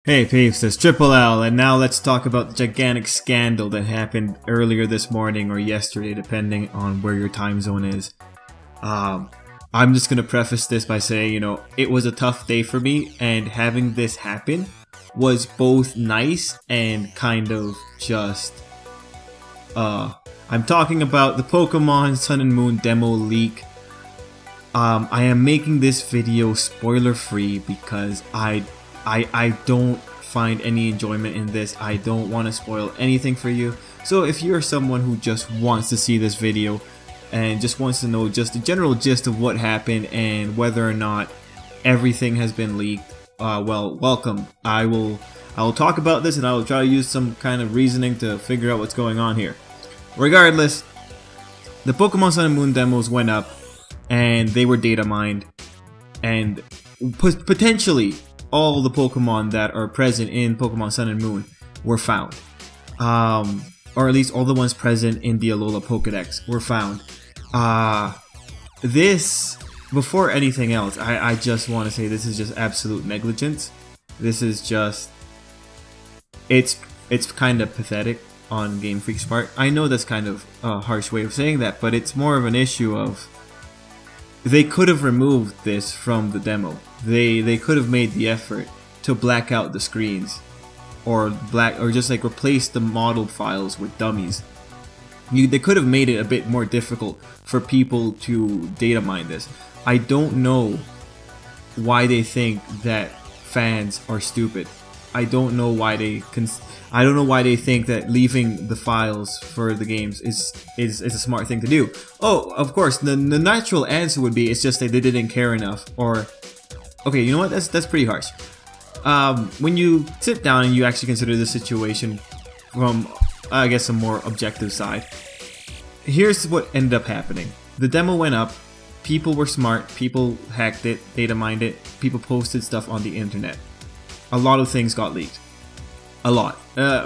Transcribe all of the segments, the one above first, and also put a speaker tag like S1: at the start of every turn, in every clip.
S1: Hey peeps, it's Tripl-L, and now let's talk about the gigantic scandal that happened earlier this morning or yesterday, depending on where your time zone is. I'm just gonna preface this by saying, it was a tough day for me, and having this happen was both nice and kind of just, I'm talking about the Pokemon Sun and Moon demo leak. I am making this video spoiler free because I don't find any enjoyment in this. I don't want to spoil anything for you. So if you're someone who just wants to see this video and just wants to know just the general gist of what happened and whether or not everything has been leaked, well, welcome. I will talk about this and I will try to use some kind of reasoning to figure out what's going on here. Regardless, the Pokemon Sun and Moon demos went up and they were data mined, and potentially all the Pokemon that are present in Pokemon Sun and Moon were found. Or at least all the ones present in the Alola Pokedex were found. This, before anything else, I just want to say this is just absolute negligence. This is just, it's kind of pathetic on GameFreak's part. I know that's kind of a harsh way of saying that, but it's more of an issue of, they could have removed this from the demo. They could have made the effort to black out the screens, or just like replace the model files with dummies. They could have made it a bit more difficult for people to data mine this. I don't know why they think that fans are stupid. I don't know why they think that leaving the files for the games is a smart thing to do. Oh, of course, the natural answer would be it's just that they didn't care enough. Or, okay, you know what? That's pretty harsh. When you sit down and you actually consider the situation from, I guess, a more objective side, here's what ended up happening. The demo went up. People were smart. People hacked it, data mined it. People posted stuff on the internet. A lot of things got leaked. A lot.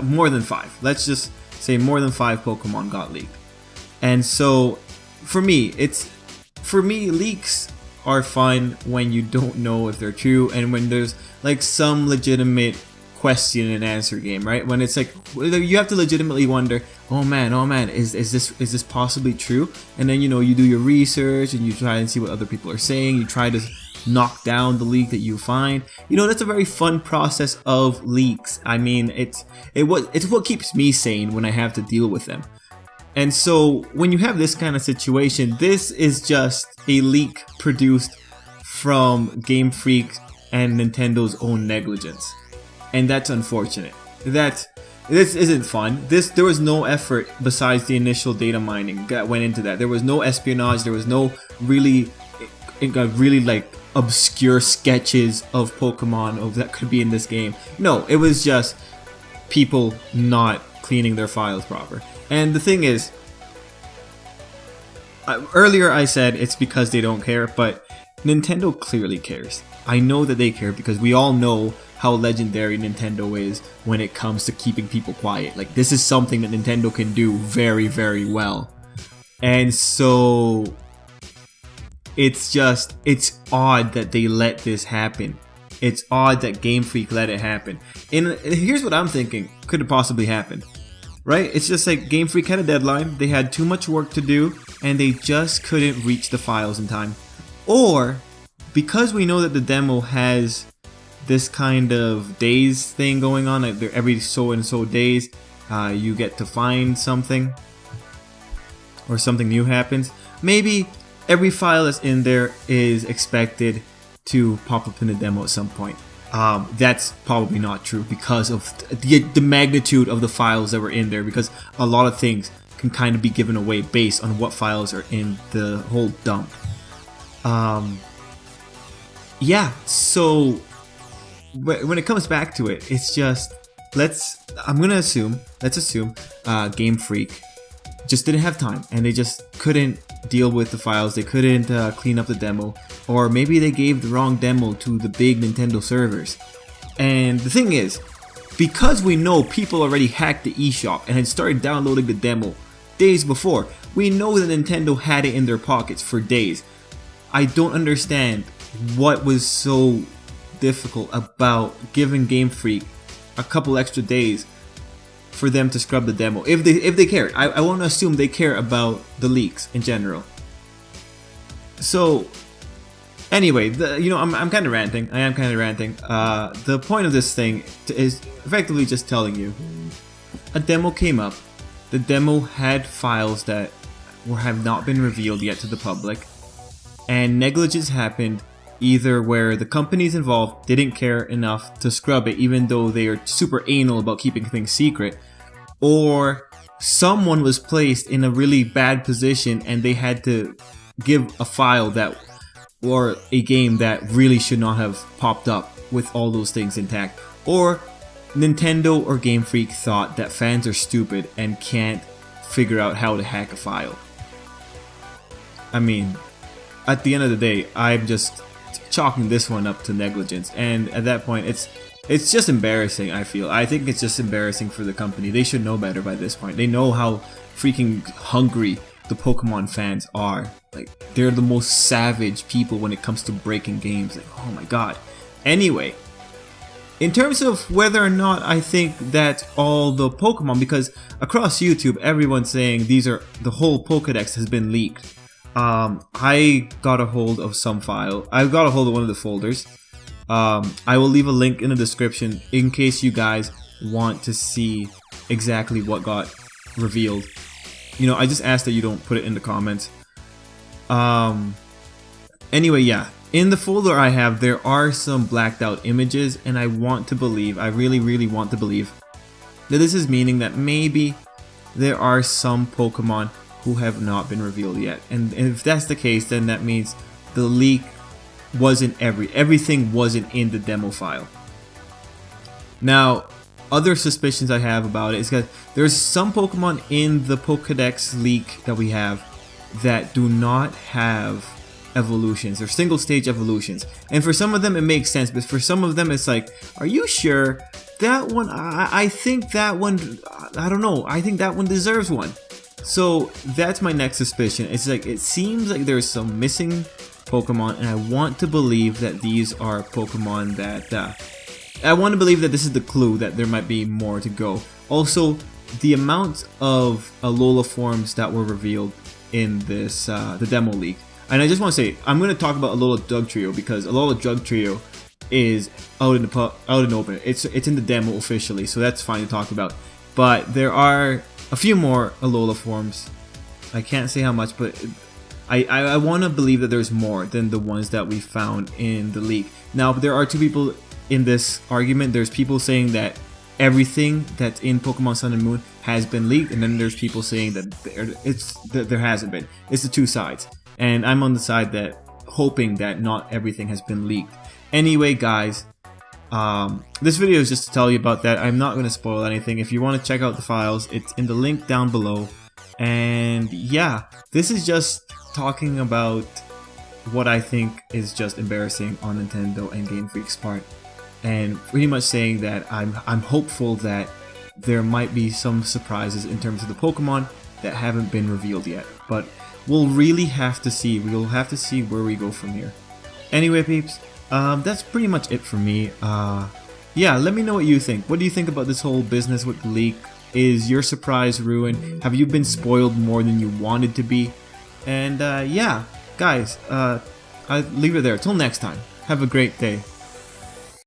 S1: More than 5. Let's just say more than 5 Pokemon got leaked. And so, for me, leaks are fun when you don't know if they're true and when there's like some legitimate question and answer game, right? When it's like, you have to legitimately wonder, oh man, is this possibly true? And then, you do your research and you try and see what other people are saying. You try to knock down the leak that you find. That's a very fun process of leaks. I mean, it's what keeps me sane when I have to deal with them. And so when you have this kind of situation, this is just a leak produced from GameFreak and Nintendo's own negligence. And that's unfortunate. This isn't fun. There was no effort besides the initial data mining that went into that. There was no espionage. There was no really like obscure sketches of Pokemon that could be in this game. No, it was just people not cleaning their files proper. And the thing is, earlier I said it's because they don't care, but Nintendo clearly cares. I know that they care because we all know how legendary Nintendo is when it comes to keeping people quiet. Like, this is something that Nintendo can do very, very well. And so it's odd that they let this happen. It's odd that GameFreak let it happen. And here's what I'm thinking could have possibly happened, right? It's just like GameFreak had a deadline, they had too much work to do, and they just couldn't reach the files in time. Or, because we know that the demo has this kind of days thing going on, like every so and so days, you get to find something, or something new happens. Maybe every file that's in there is expected to pop up in the demo at some point. That's probably not true because of the magnitude of the files that were in there, because a lot of things can kind of be given away based on what files are in the whole dump. Yeah, so when it comes back to it, it's just, let's assume Game Freak just didn't have time and they just couldn't deal with the files. They couldn't clean up the demo, or maybe they gave the wrong demo to the big Nintendo servers. And the thing is, because we know people already hacked the eShop and had started downloading the demo days before, we know that Nintendo had it in their pockets for days. I don't understand what was so difficult about giving Game Freak a couple extra days for them to scrub the demo if they care. I want to assume they care about the leaks in general. So anyway, I'm kind of ranting. I am kind of ranting. The point of this thing is effectively just telling you a demo came up. The demo had files that have not been revealed yet to the public, and negligence happened, either where the companies involved didn't care enough to scrub it even though they are super anal about keeping things secret, or someone was placed in a really bad position and they had to give a file that, or a game that really should not have popped up with all those things intact, or Nintendo or Game Freak thought that fans are stupid and can't figure out how to hack a file. I mean, at the end of the day, I'm just chalking this one up to negligence, and at that point it's just embarrassing. I think it's just embarrassing for the company. They should know better by this point. They know how freaking hungry the Pokemon fans are. Like, they're the most savage people when it comes to breaking games. Like, oh my god. Anyway, in terms of whether or not I think that all the Pokemon, because across YouTube everyone's saying the whole Pokedex has been leaked. I got a hold of some file. I got a hold of one of the folders. I will leave a link in the description in case you guys want to see exactly what got revealed. I just ask that you don't put it in the comments. Anyway, yeah. In the folder I have, there are some blacked out images, and I want to believe, I really want to believe, that this is meaning that maybe there are some Pokemon who have not been revealed yet. And if that's the case, then that means the leak wasn't everything wasn't in the demo file. Now, other suspicions I have about it is that there's some Pokemon in the Pokedex leak that we have that do not have evolutions or single stage evolutions, and for some of them it makes sense, but for some of them it's like, are you sure that one? I think that one, I don't know, I think that one deserves one. So that's my next suspicion. It's like, it seems like there's some missing Pokemon, and I want to believe that these are Pokemon that I want to believe that this is the clue that there might be more to go. Also, the amount of Alola forms that were revealed in this the demo leak. And I just want to say, I'm going to talk about Alola Dugtrio, because Alola Dugtrio is out in the open. It's in the demo officially, so that's fine to talk about. But there are a few more Alola forms. I can't say how much, but I want to believe that there's more than the ones that we found in the leak. Now, there are two people in this argument. There's people saying that everything that's in Pokemon Sun and Moon has been leaked, and then there's people saying that there hasn't been. It's the two sides. And I'm on the side that hoping that not everything has been leaked. Anyway, guys, this video is just to tell you about that. I'm not going to spoil anything. If you want to check out the files, it's in the link down below. And yeah, this is just talking about what I think is just embarrassing on Nintendo and Game Freak's part, and pretty much saying that I'm hopeful that there might be some surprises in terms of the Pokemon that haven't been revealed yet. But we'll really have to see. We'll have to see where we go from here. Anyway, peeps, that's pretty much it for me. Yeah, let me know what you think. What do you think about this whole business with the leak? Is your surprise ruined? Have you been spoiled more than you wanted to be? And yeah, guys, I'll leave it there. Till next time. Have a great day.